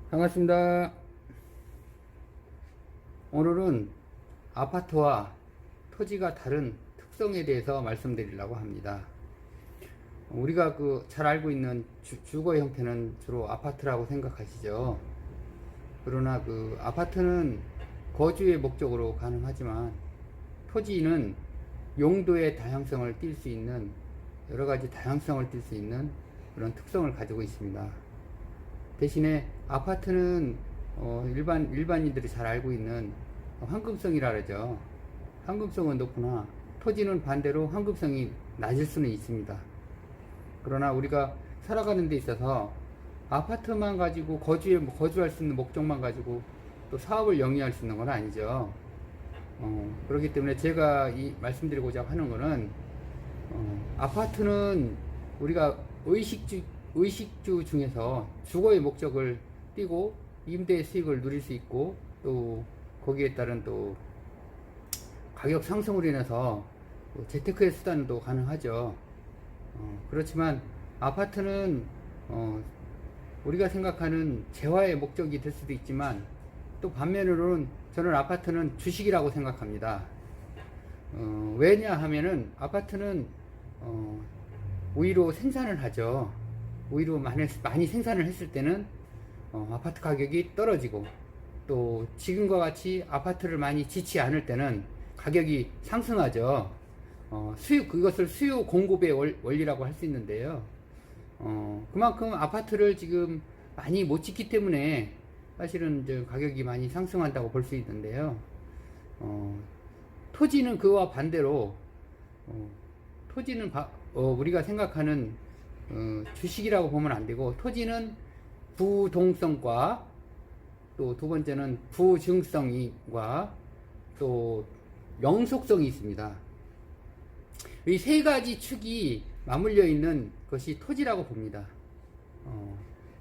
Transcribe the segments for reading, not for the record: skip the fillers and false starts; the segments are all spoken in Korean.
반갑습니다. 오늘은 아파트와 토지가 다른 특성에 대해서 말씀드리려고 합니다. 우리가 잘 알고 있는 주거 형태는 주로 아파트라고 생각하시죠. 그러나 아파트는 거주의 목적으로 가능하지만 토지는 용도의 다양성을 띌 수 있는, 여러 가지 다양성을 띌 수 있는 그런 특성을 가지고 있습니다. 대신에 아파트는 일반인들이 잘 알고 있는 황금성이라 그러죠. 황금성은 높으나 토지는 반대로 황금성이 낮을 수는 있습니다. 그러나 우리가 살아가는 데 있어서 아파트만 가지고 거주할 수 있는 목적만 가지고 또 사업을 영위할 수 있는 건 아니죠. 그렇기 때문에 제가 말씀드리고자 하는 거는, 아파트는 우리가 의식주 중에서 주거의 목적을 띠고 임대 수익을 누릴 수 있고, 또 거기에 따른 또 가격 상승으로 인해서 재테크의 수단도 가능하죠. 그렇지만 아파트는 우리가 생각하는 재화의 목적이 될 수도 있지만, 또 반면으로는 저는 아파트는 주식이라고 생각합니다. 왜냐 하면은 아파트는 오히려 생산을 하죠. 오히려 많이 생산을 했을 때는 아파트 가격이 떨어지고, 또 지금과 같이 아파트를 많이 짓지 않을 때는 가격이 상승하죠. 그것을 수요 공급의 원리라고 할 수 있는데요. 그만큼 아파트를 지금 많이 못 짓기 때문에 사실은 이제 가격이 많이 상승한다고 볼 수 있는데요. 토지는 그와 반대로, 토지는 우리가 생각하는 주식이라고 보면 안 되고, 토지는 부동성과 또 두 번째는 부증성과 또 영속성이 있습니다. 이 세 가지 축이 맞물려 있는 것이 토지라고 봅니다.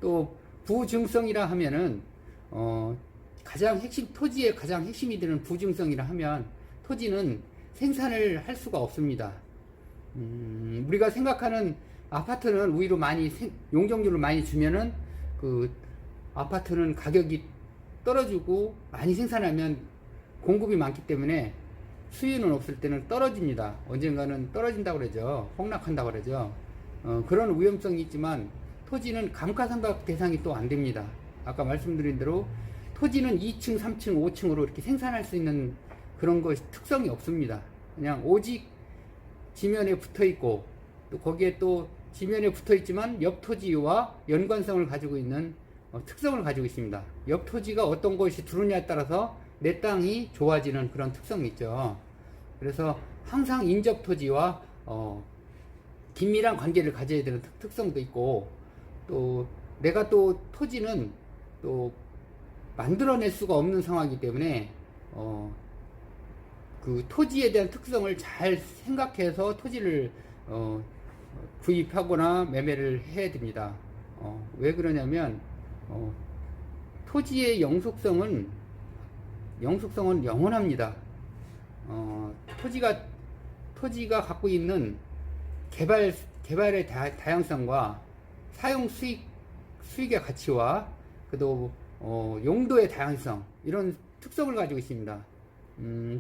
또 부증성이라 하면은 토지의 가장 핵심이 되는 부증성이라 하면, 토지는 생산을 할 수가 없습니다. 우리가 생각하는 아파트는 오히려 용적률을 많이 주면은 아파트는 가격이 떨어지고, 많이 생산하면 공급이 많기 때문에 수요는 없을 때는 떨어집니다. 언젠가는 떨어진다고 그러죠. 폭락한다고 그러죠. 그런 위험성이 있지만 토지는 감가상각 대상이 또 안 됩니다. 아까 말씀드린 대로 토지는 2층, 3층, 5층으로 이렇게 생산할 수 있는 그런 특성이 없습니다. 그냥 오직 지면에 붙어 있고, 또 거기에 또 지면에 붙어 있지만 옆 토지와 연관성을 가지고 있는 특성을 가지고 있습니다. 옆 토지가 어떤 것이 들어오냐에 따라서 내 땅이 좋아지는 그런 특성이 있죠. 그래서 항상 인접 토지와 긴밀한 관계를 가져야 되는 특성도 있고, 또 내가 또 토지는 또 만들어낼 수가 없는 상황이기 때문에 그 토지에 대한 특성을 잘 생각해서 토지를 구입하거나 매매를 해야 됩니다. 왜 그러냐면 토지의 영속성은 영원합니다. 토지가 갖고 있는 개발의 다양성과 사용 수익의 가치와 그도 용도의 다양성, 이런 특성을 가지고 있습니다.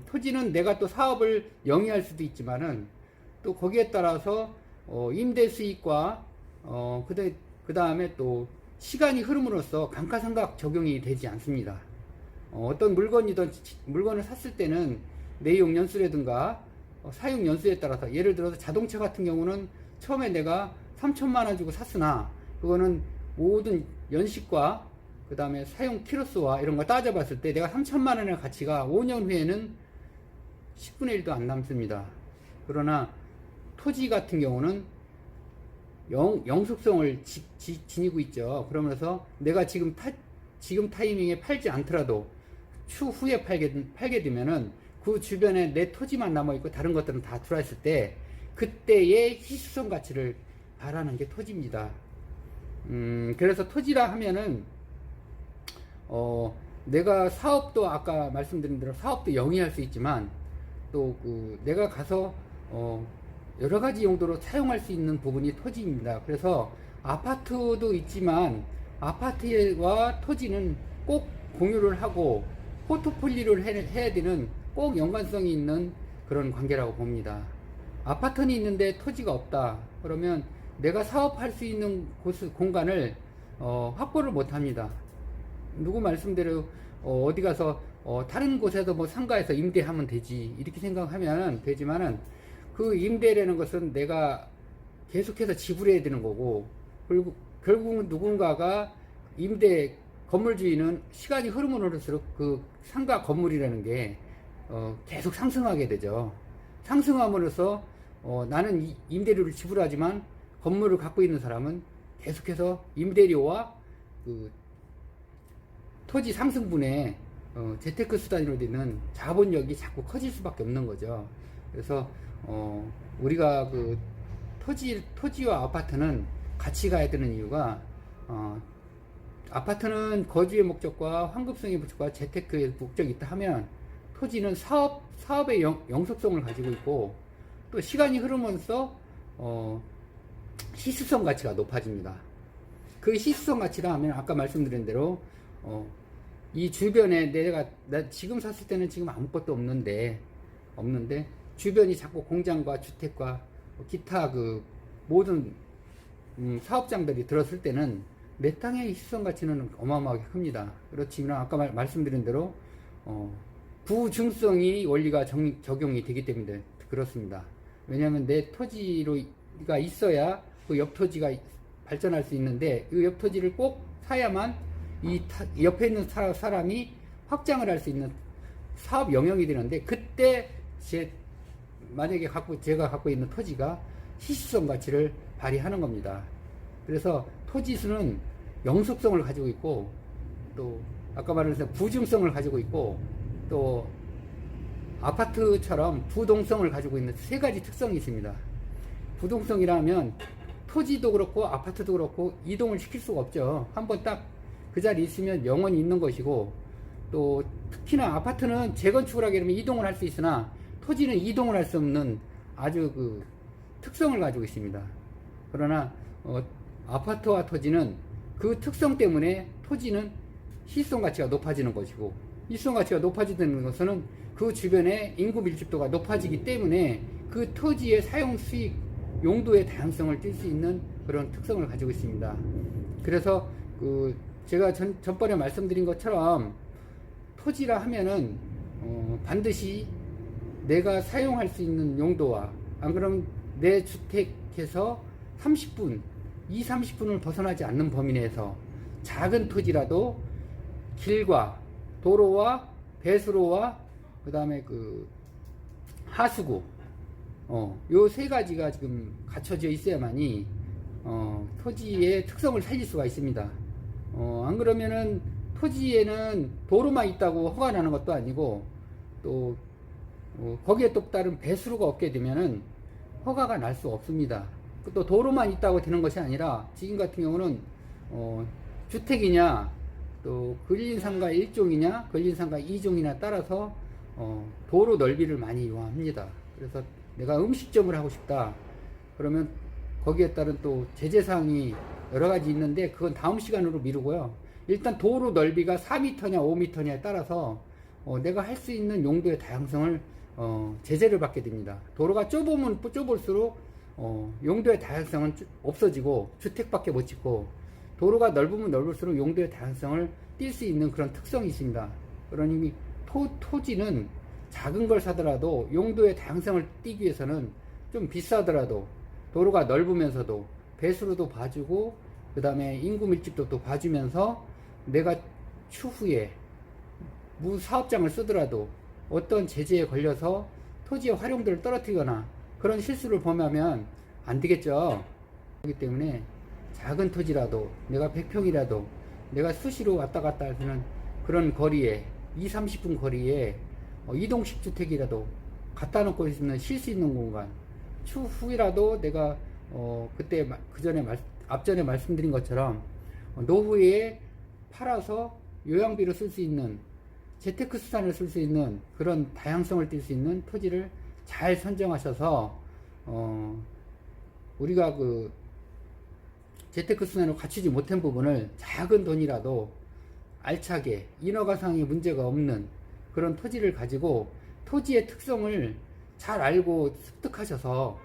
토지는 내가 또 사업을 영위할 수도 있지만은, 또 거기에 따라서 임대 수익과 그 다음에 또 시간이 흐름으로써 감가상각 적용이 되지 않습니다. 어떤 물건을 샀을 때는 내용 연수라든가 사용 연수에 따라서, 예를 들어서 자동차 같은 경우는 처음에 내가 3천만 원 주고 샀으나, 그거는 모든 연식과 그 다음에 사용 키로수와 이런 거 따져봤을 때 내가 3천만 원의 가치가 5년 후에는 10분의 1도 안 남습니다. 그러나 토지 같은 경우는 영속성을 지니고 있죠. 그러면서 내가 지금 타이밍에 팔지 않더라도 추후에 팔게 되면은 그 주변에 내 토지만 남아있고 다른 것들은 다 들어왔을 때, 그때의 희소성 가치를 바라는 게 토지입니다. 그래서 토지라 하면은 내가 사업도, 아까 말씀드린 대로 사업도 영위할 수 있지만, 또 내가 가서 여러 가지 용도로 사용할 수 있는 부분이 토지입니다. 그래서 아파트도 있지만 아파트와 토지는 꼭 공유를 하고 포트폴리오를 해야 되는 꼭 연관성이 있는 그런 관계라고 봅니다. 아파트는 있는데 토지가 없다. 그러면 내가 사업할 수 있는 공간을 확보를 못 합니다. 누구 말씀대로 어디 가서 다른 곳에서 뭐 상가에서 임대하면 되지 이렇게 생각하면 되지만은 그 임대라는 것은 내가 계속해서 지불해야 되는 거고, 그리고 결국은 누군가가 임대 건물주인은 시간이 흐르면 흐를수록 그 상가 건물이라는 게 계속 상승하게 되죠. 상승함으로써 나는 임대료를 지불하지만 건물을 갖고 있는 사람은 계속해서 임대료와 그 토지 상승분에 재테크 수단으로 되는 자본력이 자꾸 커질 수밖에 없는 거죠. 그래서 우리가 그 토지와 아파트는 같이 가야 되는 이유가, 아파트는 거주의 목적과 환급성의 목적과 재테크의 목적이 있다 하면, 토지는 사업의 영속성을 가지고 있고, 또 시간이 흐르면서 시수성 가치가 높아집니다. 그 시수성 가치라 하면 아까 말씀드린 대로 이 주변에 나 지금 샀을 때는 지금 아무것도 없는데 주변이 자꾸 공장과 주택과 기타 그 모든 사업장들이 들었을 때는 내 땅의 시수성 가치는 어마어마하게 큽니다. 그렇지만 아까 말씀드린 대로 부중성이 원리가 적용이 되기 때문에 그렇습니다. 왜냐하면 내 토지가 있어야 그 옆 토지가 발전할 수 있는데, 그 옆 토지를 꼭 사야만 이 옆에 있는 사람이 확장을 할 수 있는 사업 영역이 되는데, 그때 만약에 제가 갖고 있는 토지가 시수성 가치를 발휘하는 겁니다. 그래서 토지수는 영속성을 가지고 있고, 또 아까 말한 부중성을 가지고 있고, 또 아파트처럼 부동성을 가지고 있는 세 가지 특성이 있습니다. 부동성이라면 토지도 그렇고 아파트도 그렇고 이동을 시킬 수가 없죠. 한번 딱 그 자리에 있으면 영원히 있는 것이고, 또 특히나 아파트는 재건축을 하게 되면 이동을 할 수 있으나 토지는 이동을 할 수 없는 아주 그 특성을 가지고 있습니다. 그러나 아파트와 토지는 그 특성 때문에 토지는 시수성 가치가 높아지는 것이고, 시수성 가치가 높아지는 것은 그 주변에 인구 밀집도가 높아지기 때문에 그 토지의 사용 수익 용도의 다양성을 띌 수 있는 그런 특성을 가지고 있습니다. 그래서 제가 전번에 말씀드린 것처럼 토지라 하면은 반드시 내가 사용할 수 있는 용도와, 안 그러면 내 주택에서 30분을 벗어나지 않는 범위 내에서 작은 토지라도 길과 도로와 배수로와 그 다음에 그 하수구, 요 세 가지가 지금 갖춰져 있어야만이 토지의 특성을 살릴 수가 있습니다. 안 그러면은 토지에는 도로만 있다고 허가 나는 것도 아니고, 또 거기에 또 다른 배수로가 없게 되면은 허가가 날 수 없습니다. 또 도로만 있다고 되는 것이 아니라, 지금 같은 경우는 주택이냐 또 근린상가 1종이냐 근린상가 2종이냐 따라서 도로 넓이를 많이 요합니다. 그래서 내가 음식점을 하고 싶다 그러면 거기에 따른 또 제재사항이 여러 가지 있는데, 그건 다음 시간으로 미루고요. 일단 도로 넓이가 4m냐 5m냐에 따라서 내가 할 수 있는 용도의 다양성을 제재를 받게 됩니다. 도로가 좁으면 좁을수록 용도의 다양성은 없어지고 주택밖에 못 짓고, 도로가 넓으면 넓을수록 용도의 다양성을 띌 수 있는 그런 특성이 있습니다. 그러니 토지는 작은 걸 사더라도 용도의 다양성을 띠기 위해서는 좀 비싸더라도 도로가 넓으면서도 배수로도 봐주고, 그 다음에 인구 밀집도 또 봐주면서 내가 추후에 무사업장을 쓰더라도 어떤 제재에 걸려서 토지의 활용도를 떨어뜨리거나 그런 실수를 범하면 안 되겠죠. 그렇기 때문에 작은 토지라도 내가 100평이라도 내가 수시로 왔다 갔다 하는 그런 거리에 20-30분 거리에 이동식 주택이라도 갖다 놓고 있으면 쉴 수 있는 공간, 추후이라도 내가 그때 앞전에 말씀드린 것처럼 노후에 팔아서 요양비로 쓸 수 있는, 재테크 수단을 쓸 수 있는 그런 다양성을 띌 수 있는 토지를 잘 선정하셔서 우리가 재테크 수단을 갖추지 못한 부분을 작은 돈이라도 알차게 인허가상의 문제가 없는 그런 토지를 가지고 토지의 특성을 잘 알고 습득하셔서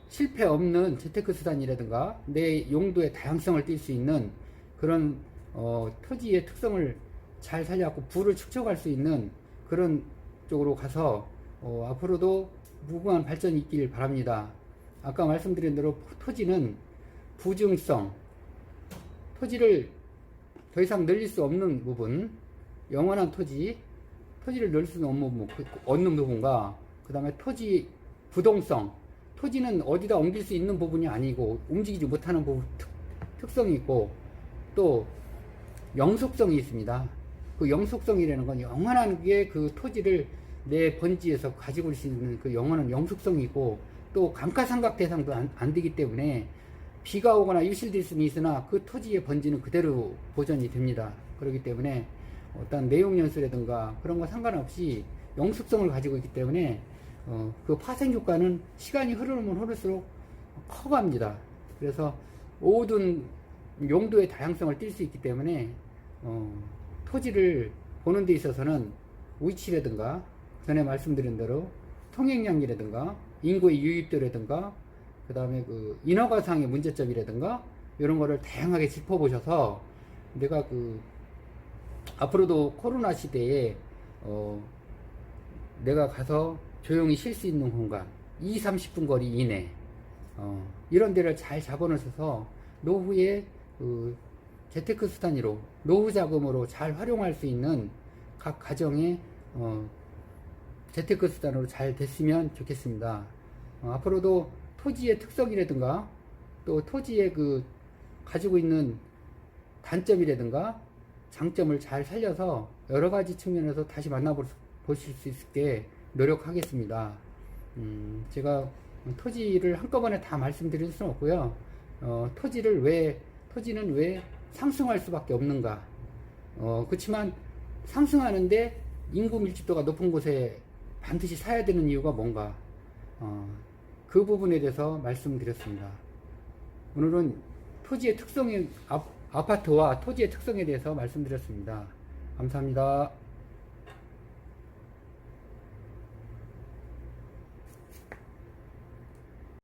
실패 없는 재테크 수단이라든가 내 용도의 다양성을 띌 수 있는 그런 토지의 특성을 잘 살려갖고 부를 축적할 수 있는 그런 쪽으로 가서 앞으로도 무궁한 발전이 있길 바랍니다. 아까 말씀드린 대로 토지는 부증성, 토지를 더 이상 늘릴 수 없는 부분, 영원한 토지를 늘릴 수 없는 부분과 그 다음에 토지 부동성, 토지는 어디다 옮길 수 있는 부분이 아니고 움직이지 못하는 부분 특성이 있고 또 영속성이 있습니다. 그 영속성이라는 건 영원한 게 그 토지를 내 번지에서 가지고 올 수 있는 그 영원한 영속성이 있고 또 감가상각 대상도 안 되기 때문에 비가 오거나 유실될 수는 있으나 그 토지의 번지는 그대로 보존이 됩니다. 그렇기 때문에 어떤 내용연수라든가 그런 거 상관없이 영속성을 가지고 있기 때문에 그 파생 효과는 시간이 흐르면 흐를수록 커갑니다. 그래서 모든 용도의 다양성을 띌 수 있기 때문에 토지를 보는 데 있어서는 위치라든가 전에 말씀드린 대로 통행량이라든가 인구의 유입도라든가 그 다음에 그 인허가상의 문제점이라든가 이런 거를 다양하게 짚어보셔서 내가 그 앞으로도 코로나 시대에 내가 가서 조용히 쉴 수 있는 공간 20-30분 거리 이내 이런 데를 잘 잡아놓으셔서 노후에 그 재테크 수단으로 노후 자금으로 잘 활용할 수 있는 각 가정의 재테크 수단으로 잘 됐으면 좋겠습니다. 앞으로도 토지의 특성이라든가 또 토지의 그 가지고 있는 단점이라든가 장점을 잘 살려서 여러 가지 측면에서 다시 만나보실 수 있게 노력하겠습니다. 제가 토지를 한꺼번에 다 말씀드릴 수는 없고요. 토지는 왜 상승할 수밖에 없는가? 그렇지만 상승하는데 인구 밀집도가 높은 곳에 반드시 사야 되는 이유가 뭔가? 그 부분에 대해서 말씀드렸습니다. 오늘은 토지의 특성이 아파트와 토지의 특성에 대해서 말씀드렸습니다. 감사합니다.